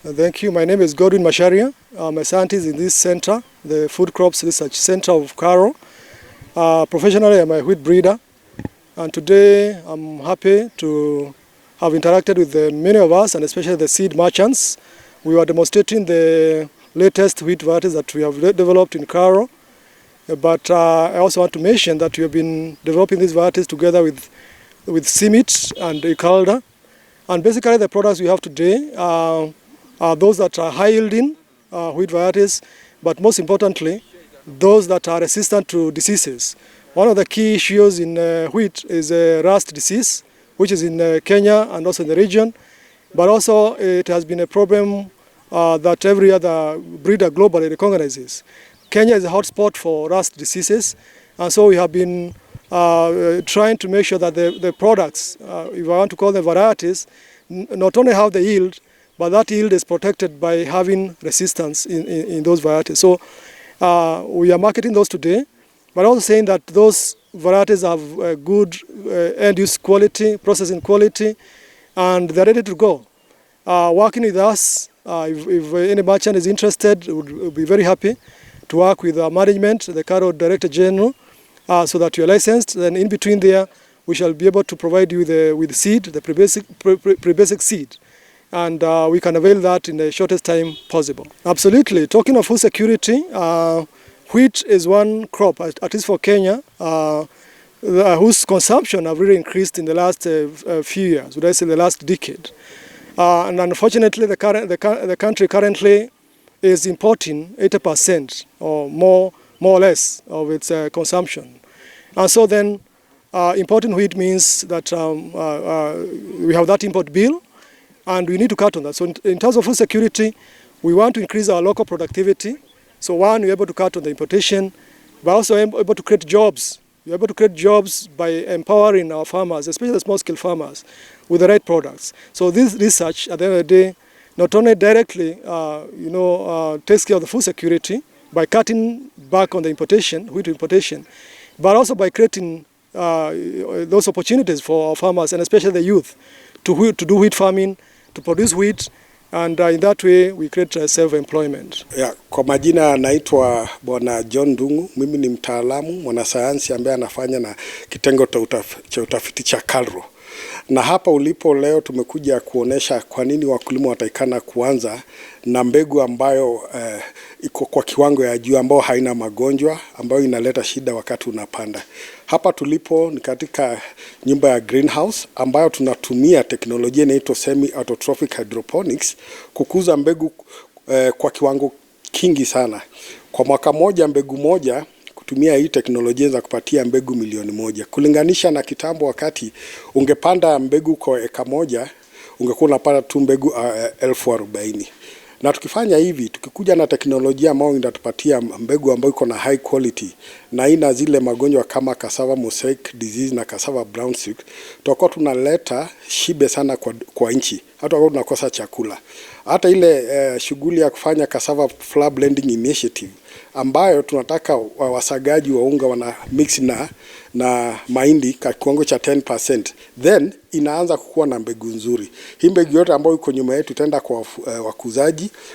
Thank you. My name is Godwin Masharia. I'm a scientist in this center, the Food Crops Research Center of Karo. Professionally, I'm a wheat breeder. And today, I'm happy to have interacted with many of us, and especially the seed merchants. We were demonstrating the latest wheat varieties that we have developed in Karo. But I also want to mention that we have been developing these varieties together with CIMIT and Ikalda. And basically, the products we have today are those that are high-yielding wheat varieties, but most importantly, those that are resistant to diseases. One of the key issues in wheat is rust disease, which is in Kenya and also in the region. But also, it has been a problem that every other breeder globally recognizes. Kenya is a hotspot for rust diseases, and so we have been trying to make sure that the products, if I want to call them varieties, not only have the yield, but that yield is protected by having resistance in those varieties. So we are marketing those today, but also saying that those varieties have good end-use quality, processing quality, and they're ready to go. Working with us, if any merchant is interested, we'll be very happy to work with our management, the Karo Director General, so that you're licensed. Then in between there, we shall be able to provide you with seed, the pre-basic seed. And we can avail that in the shortest time possible. Absolutely. Talking of food security, wheat is one crop, at least for Kenya, whose consumption have really increased in the last few years, would I say the last decade. And unfortunately, the country currently is importing 80% or more or less of its consumption. And so then importing wheat means that we have that import bill, and we need to cut on that. So in terms of food security, we want to increase our local productivity. So one, we're able to cut on the importation, but also able to create jobs. We're able to create jobs by empowering our farmers, especially the small-scale farmers, with the right products. So this research, at the end of the day, not only directly takes care of the food security by cutting back on the importation, wheat importation, but also by creating those opportunities for our farmers, and especially the youth, to do wheat farming, to produce wheat, and in that way we create self-employment. Yeah, kwa majina naitwa Bwana John Ndungu. Mimi ni mtaalamu mwanasayansi ambaye anafanya na kitengo cha utafiti cha Karo. Na hapa ulipo leo tumekuja kuonesha kwa nini wakulima wataikana kuanza na mbegu ambayo iko kwa kiwango ya juu, ambayo haina magonjwa, ambayo inaleta shida wakati unapanda. Hapa tulipo ni katika nyumba ya greenhouse ambayo tunatumia teknolojia inaitwa semi-autotrophic hydroponics kukuza mbegu kwa kiwango kingi sana. Kwa mwaka moja mbegu moja, kutumia hii teknolojia za kupatia mbegu milioni 1. Kulinganisha na kitambo, wakati ungepanda mbegu kwa eka moja, ungekuwa unapata tu mbegu 40,000. Na tukifanya hivi, tukikuja na teknolojia ambayo inatupatia mbegu ambayo iko na high quality na ina zile magonjwa kama cassava mosaic disease na cassava brown streak, tutakuwa tunaleta shibe sana kwa nchi. Hata wakati tunakosa chakula. Hata ile shughuli ya kufanya cassava flour blending initiative, ambayo tunataka wasagaji wa unga wana mix na mahindi kwa kiwango cha 10%, then inaanza kukua na mbegu nzuri. Hii mbegu yote ambayo iko nyuma yetu itaenda kwa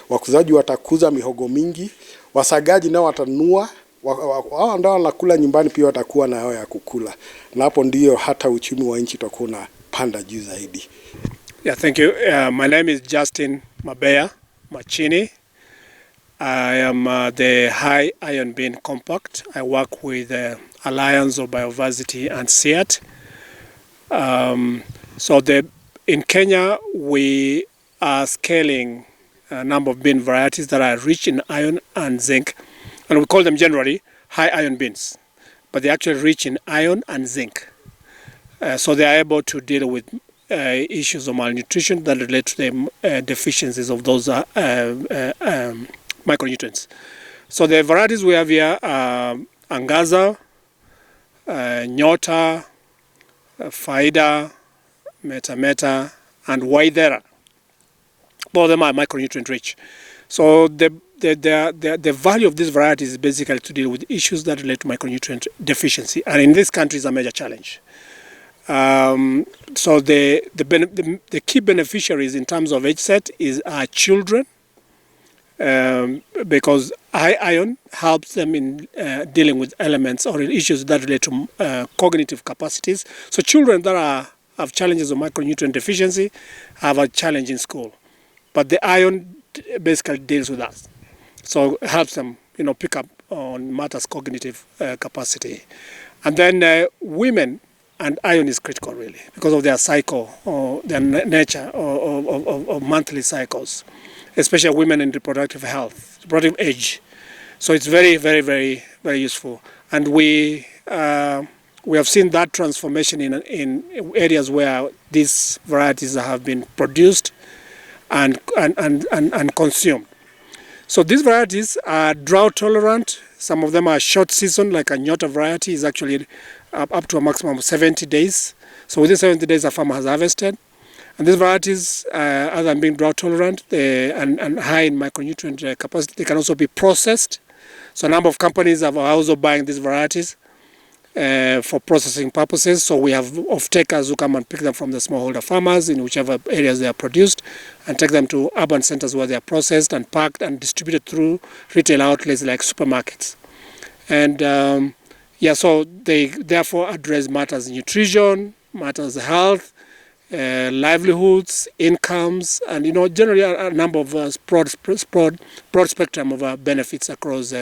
wakuzaji watakuza mihogo mingi, wasagaji nao watanunua, wao ndio wanakula nyumbani, pia watakuwa na yao ya kukula, na hapo ndio hata uchumi wa nchi utakuwa unapanda juu zaidi. Yeah, thank you. My name is Justin Mabeya Machini. I am the High Iron Bean Compact. I work with the Alliance of Biodiversity and SEAT. In Kenya, we are scaling a number of bean varieties that are rich in iron and zinc, and we call them generally high iron beans, but they're actually rich in iron and zinc. So they are able to deal with issues of malnutrition that relate to the deficiencies of those micronutrients. So the varieties we have here are Angaza, Nyota, Faida, Meta, and Waidera. Both of them are micronutrient rich. So the value of these varieties is basically to deal with issues that relate to micronutrient deficiency, and in this country is a major challenge. So the key beneficiaries in terms of HSET are children, because high iron helps them in dealing with elements or issues that relate to cognitive capacities. So children that have challenges of micronutrient deficiency have a challenge in school, but the iron basically deals with that. So it helps them, pick up on matters cognitive capacity. And then women, and iron is critical really because of their cycle or their nature of monthly cycles, especially women in reproductive health, reproductive age. So it's very, very, very, very useful. And we have seen that transformation in areas where these varieties have been produced and consumed. So these varieties are drought tolerant. Some of them are short season, like a Nyota variety is actually up to a maximum of 70 days. So within 70 days, a farmer has harvested. And these varieties, other than being drought tolerant and high in micronutrient capacity, they can also be processed. So a number of companies are also buying these varieties for processing purposes. So we have off-takers who come and pick them from the smallholder farmers in whichever areas they are produced and take them to urban centers where they are processed and packed and distributed through retail outlets like supermarkets. And so they therefore address matters nutrition, matters health, livelihoods, incomes, and generally a number of broad spectrum of benefits across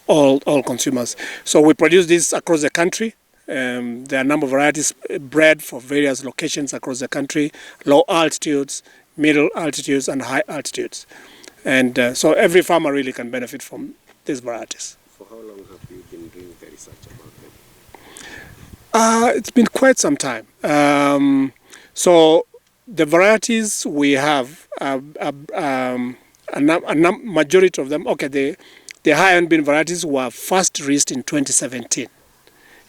all consumers. So we produce this across the country. There are a number of varieties bred for various locations across the country: low altitudes, middle altitudes, and high altitudes. And so every farmer really can benefit from these varieties. For how long have you been doing the research about them? It's been quite some time. So the varieties we have, majority of them, the high iron bean varieties were first released in 2017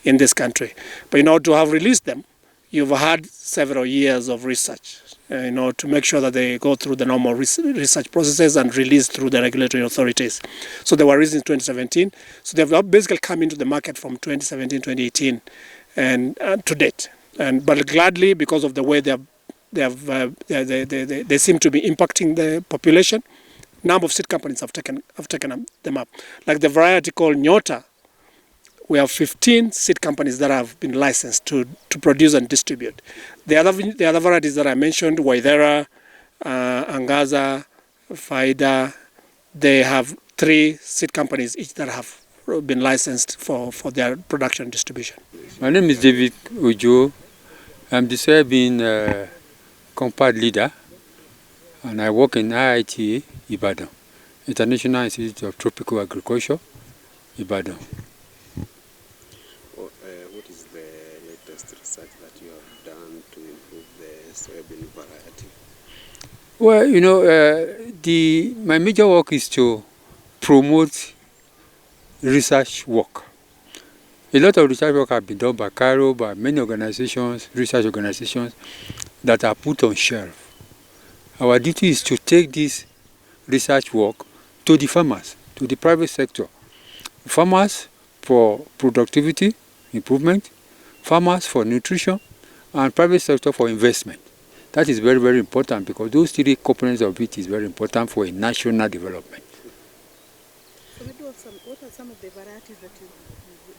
in this country. But to have released them, you've had several years of research, to make sure that they go through the normal research processes and released through the regulatory authorities. So they were released in 2017. So they've basically come into the market from 2017, 2018, and to date. But gladly, because of the way they seem to be impacting the population, number of seed companies have taken them up. Like the variety called Nyota, we have 15 seed companies that have been licensed to produce and distribute. The other varieties that I mentioned, Waithera, Angaza, Faida, they have 3 seed companies each that have been licensed for their production and distribution. My name is David Ojo. I'm the soybean compound leader, and I work in IITA, Ibadan, International Institute of Tropical Agriculture, Ibadan. What is the latest research that you have done to improve the soybean variety? Well, my major work is to promote research work. A lot of research work has been done by Cairo, by many organizations, research organizations that are put on shelf. Our duty is to take this research work to the farmers, to the private sector. Farmers for productivity improvement, farmers for nutrition, and private sector for investment. That is very, very important because those 3 components of it is very important for a national development. So what are some of the varieties that you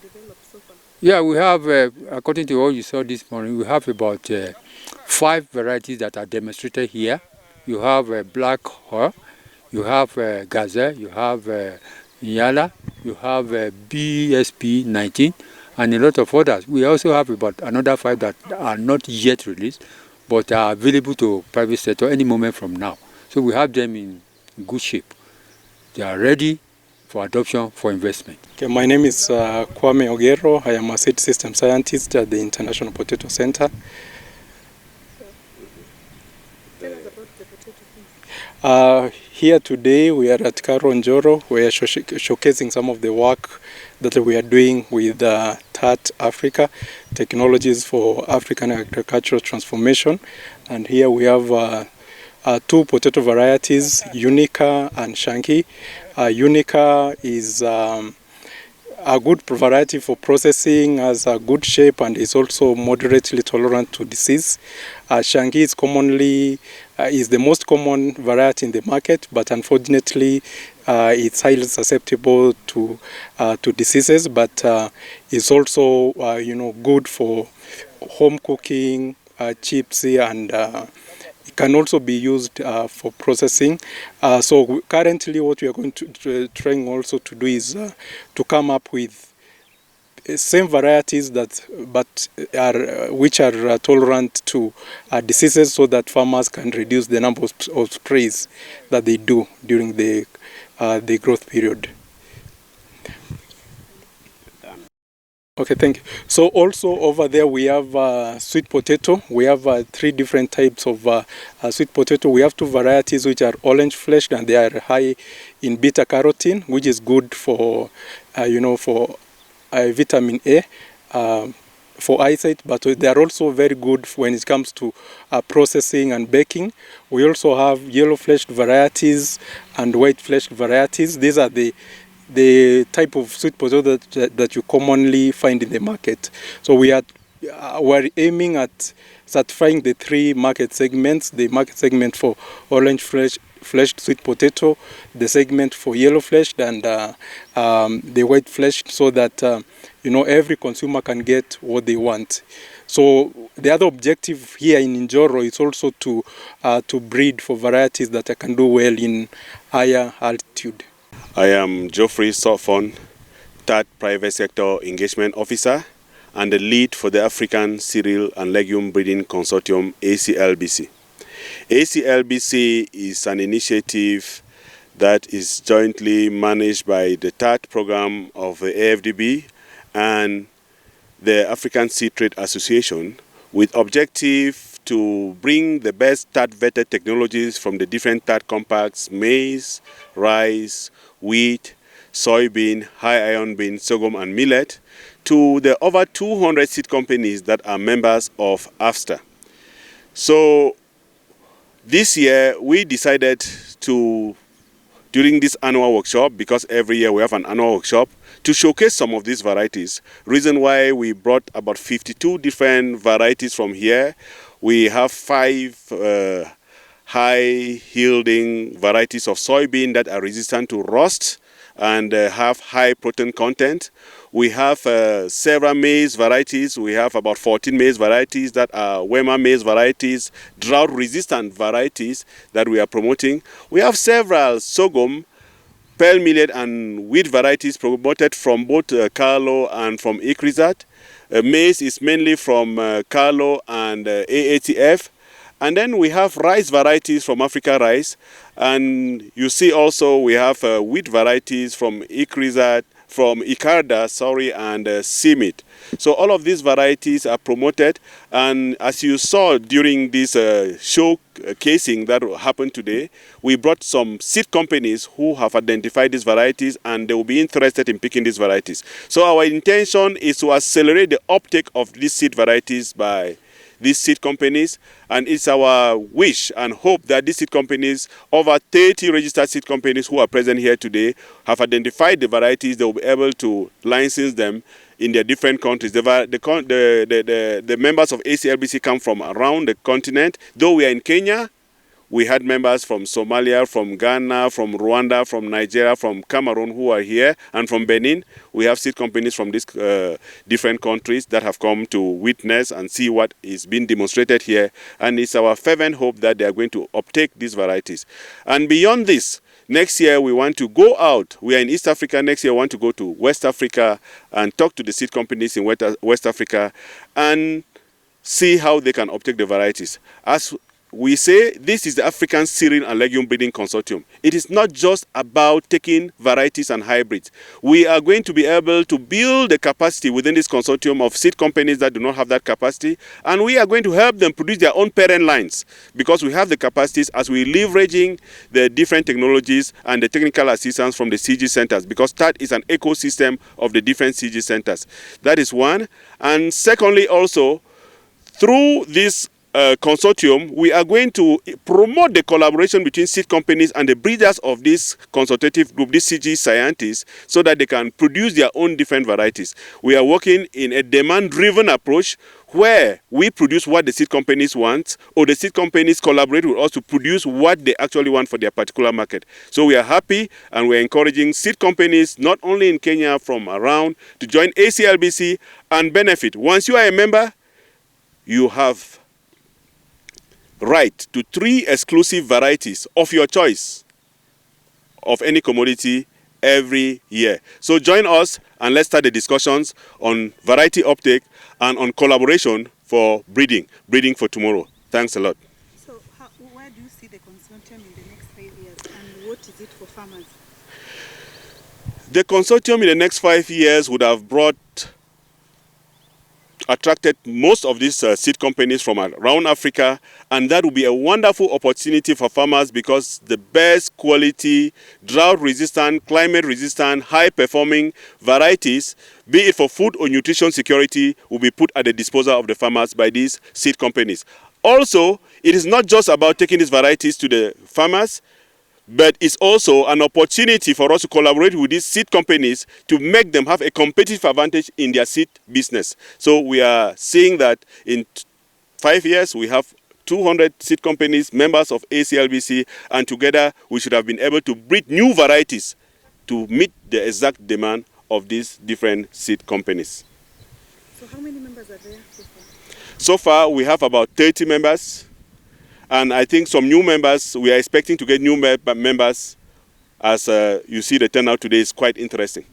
developed so far? Yeah, we have, according to what you saw this morning, we have about 5 varieties that are demonstrated here. You have Black Hor, you have Gazelle, you have Nyala, you have BSP 19, and a lot of others. We also have about another 5 that are not yet released, but are available to private sector any moment from now. So we have them in good shape. They are ready for adoption for investment. Okay, my name is Kwame Ogero. I am a seed system scientist at the International Potato Center. Tell us about the potato things. Here today we are at Karo Njoro. We are showcasing some of the work that we are doing with TAT Africa, Technologies for African Agricultural Transformation. And here we have 2 potato varieties, Unica and Shanky. Unica is a good variety for processing, has a good shape, and is also moderately tolerant to disease. Shangi is commonly is the most common variety in the market, but unfortunately it's highly susceptible to diseases, but it's also good for home cooking, chips, and it can also be used for processing. So currently what we are going to trying also to do is to come up with same varieties which are tolerant to diseases, so that farmers can reduce the number of sprays that they do during the growth period. Okay, thank you. So also over there we have sweet potato. We have 3 different types of sweet potato. We have 2 varieties which are orange fleshed, and they are high in beta carotene, which is good for for vitamin A, for eyesight, but they are also very good when it comes to processing and baking. We also have yellow fleshed varieties and white fleshed varieties. These are the type of sweet potato that you commonly find in the market. So we're aiming at certifying the 3 market segments: the market segment for orange fleshed sweet potato, the segment for yellow fleshed, and the white fleshed, so that every consumer can get what they want. So the other objective here in Njoro is also to breed for varieties that can do well in higher altitude. I am Geoffrey Sofon, 3rd Private Sector Engagement Officer and the lead for the African Cereal and Legume Breeding Consortium, ACLBC. ACLBC is an initiative that is jointly managed by the 3rd program of the AFDB and the African Seed Trade Association, with objective to bring the best 3rd vetted technologies from the different 3rd compacts: maize, rice, wheat, soybean, high iron bean, sorghum and millet, to the over 200 seed companies that are members of AFSTA. So this year we decided to, during this annual workshop, because every year we have an annual workshop, to showcase some of these varieties. Reason why we brought about 52 different varieties from here. We have 5 high-yielding varieties of soybean that are resistant to rust and have high protein content. We have several maize varieties. We have about 14 maize varieties that are Wema maize varieties, drought-resistant varieties that we are promoting. We have several sorghum, pearl millet and wheat varieties promoted from both Carlo and from Ikrizat. Maize is mainly from Carlo and AATF. And then we have rice varieties from Africa Rice. And you see also we have wheat varieties from Ikrizat, from Ikarda, and Simit. So all of these varieties are promoted, and as you saw during this showcasing that happened today, we brought some seed companies who have identified these varieties and they will be interested in picking these varieties. So our intention is to accelerate the uptake of these seed varieties by these seed companies, and it's our wish and hope that these seed companies, over 30 registered seed companies who are present here today, have identified the varieties. They will be able to license them in their different countries. The members of ACLBC come from around the continent. Though we are in Kenya, we had members from Somalia, from Ghana, from Rwanda, from Nigeria, from Cameroon who are here, and from Benin. We have seed companies from these different countries that have come to witness and see what is being demonstrated here. And it's our fervent hope that they are going to uptake these varieties. And beyond this, next year we want to go out. We are in East Africa. Next year we want to go to West Africa and talk to the seed companies in West Africa and see how they can uptake the varieties. As we say, this is the African Cereal and Legume Breeding Consortium. It is not just about taking varieties and hybrids. We are going to be able to build the capacity within this consortium of seed companies that do not have that capacity, and we are going to help them produce their own parent lines, because we have the capacities as we leveraging the different technologies and the technical assistance from the CG centers, because that is an ecosystem of the different CG centers. That is one. And secondly, also, through this consortium, we are going to promote the collaboration between seed companies and the breeders of this consultative group, these CG scientists, so that they can produce their own different varieties. We are working in a demand-driven approach where we produce what the seed companies want, or the seed companies collaborate with us to produce what they actually want for their particular market. So we are happy, and we're encouraging seed companies, not only in Kenya, from around, to join ACLBC and benefit. Once you are a member, you have right to 3 exclusive varieties of your choice of any commodity every year. So join us and let's start the discussions on variety uptake and on collaboration for breeding for tomorrow. Thanks a lot. So where do you see the consortium in the next 5 years, and what is it for farmers? The consortium in the next 5 years would have attracted most of these seed companies from around Africa, and that will be a wonderful opportunity for farmers because the best quality, drought-resistant, climate-resistant, high-performing varieties, be it for food or nutrition security, will be put at the disposal of the farmers by these seed companies. Also, it is not just about taking these varieties to the farmers, but it's also an opportunity for us to collaborate with these seed companies to make them have a competitive advantage in their seed business. So we are seeing that in 5 years, we have 200 seed companies, members of ACLBC, and together we should have been able to breed new varieties to meet the exact demand of these different seed companies. So how many members are there so far? So far, we have about 30 members. And I think some new members, we are expecting to get new members, as you see the turnout today is quite interesting.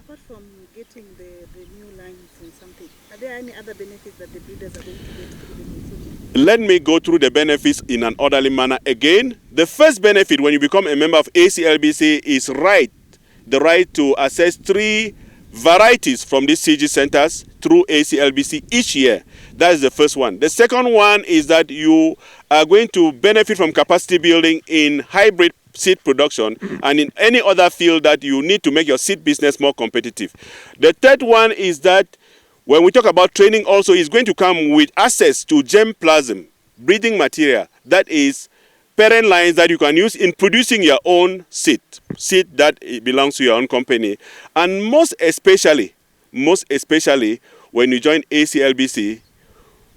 Apart from getting the new lines and something, are there any other benefits that the breeders are going to get through the consortium? Let me go through the benefits in an orderly manner again. The first benefit when you become a member of ACLBC is the right to access 3 varieties from these CG centers through ACLBC each year. That is the first one. The second one is that you are going to benefit from capacity building in hybrid seed production and in any other field that you need to make your seed business more competitive. The third one is that when we talk about training also, is going to come with access to germplasm, breeding material, that is parent lines that you can use in producing your own seed that belongs to your own company. And most especially, when you join ACLBC,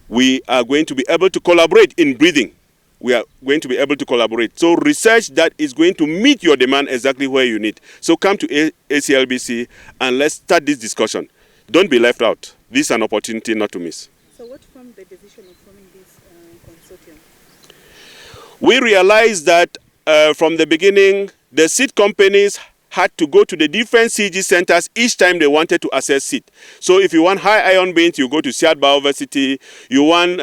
we are going to be able to collaborate in breeding. We are going to be able to collaborate. So research that is going to meet your demand exactly where you need. So come to ACLBC and let's start this discussion. Don't be left out. This is an opportunity not to miss. So what formed the decision of forming this consortium? We realized that from the beginning, the seed companies had to go to the different CG centers each time they wanted to access seed. So if you want high iron beans, you go to Seattle Biodiversity. You want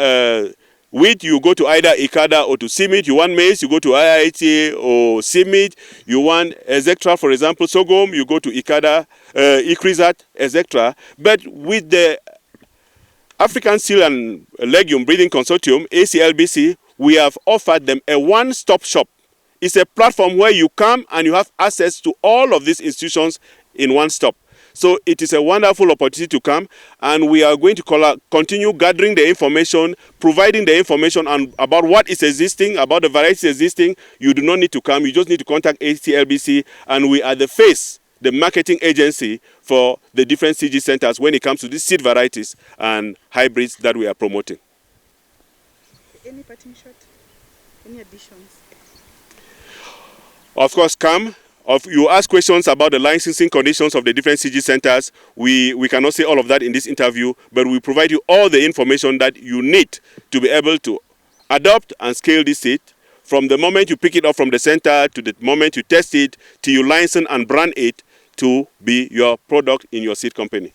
wheat, you go to either ICADA or to CIMIT. You want maize, you go to IIT or CIMIT. You want etc. For example, sorghum, you go to ICADA, ICRISAT, etc. But with the African Seal and Legume Breeding Consortium, ACLBC, we have offered them a one-stop shop. It's a platform where you come and you have access to all of these institutions in one stop. So it is a wonderful opportunity to come, and we are going to continue gathering the information, providing the information about what is existing, about the varieties existing. You do not need to come. You just need to contact ACLBC, and we are the marketing agency for the different CG centers when it comes to these seed varieties and hybrids that we are promoting. Any parting shot? Any additions? Of course, come. If you ask questions about the licensing conditions of the different CG centers, we cannot say all of that in this interview, but we provide you all the information that you need to be able to adopt and scale this seed from the moment you pick it up from the center to the moment you test it, till you license and brand it to be your product in your seed company.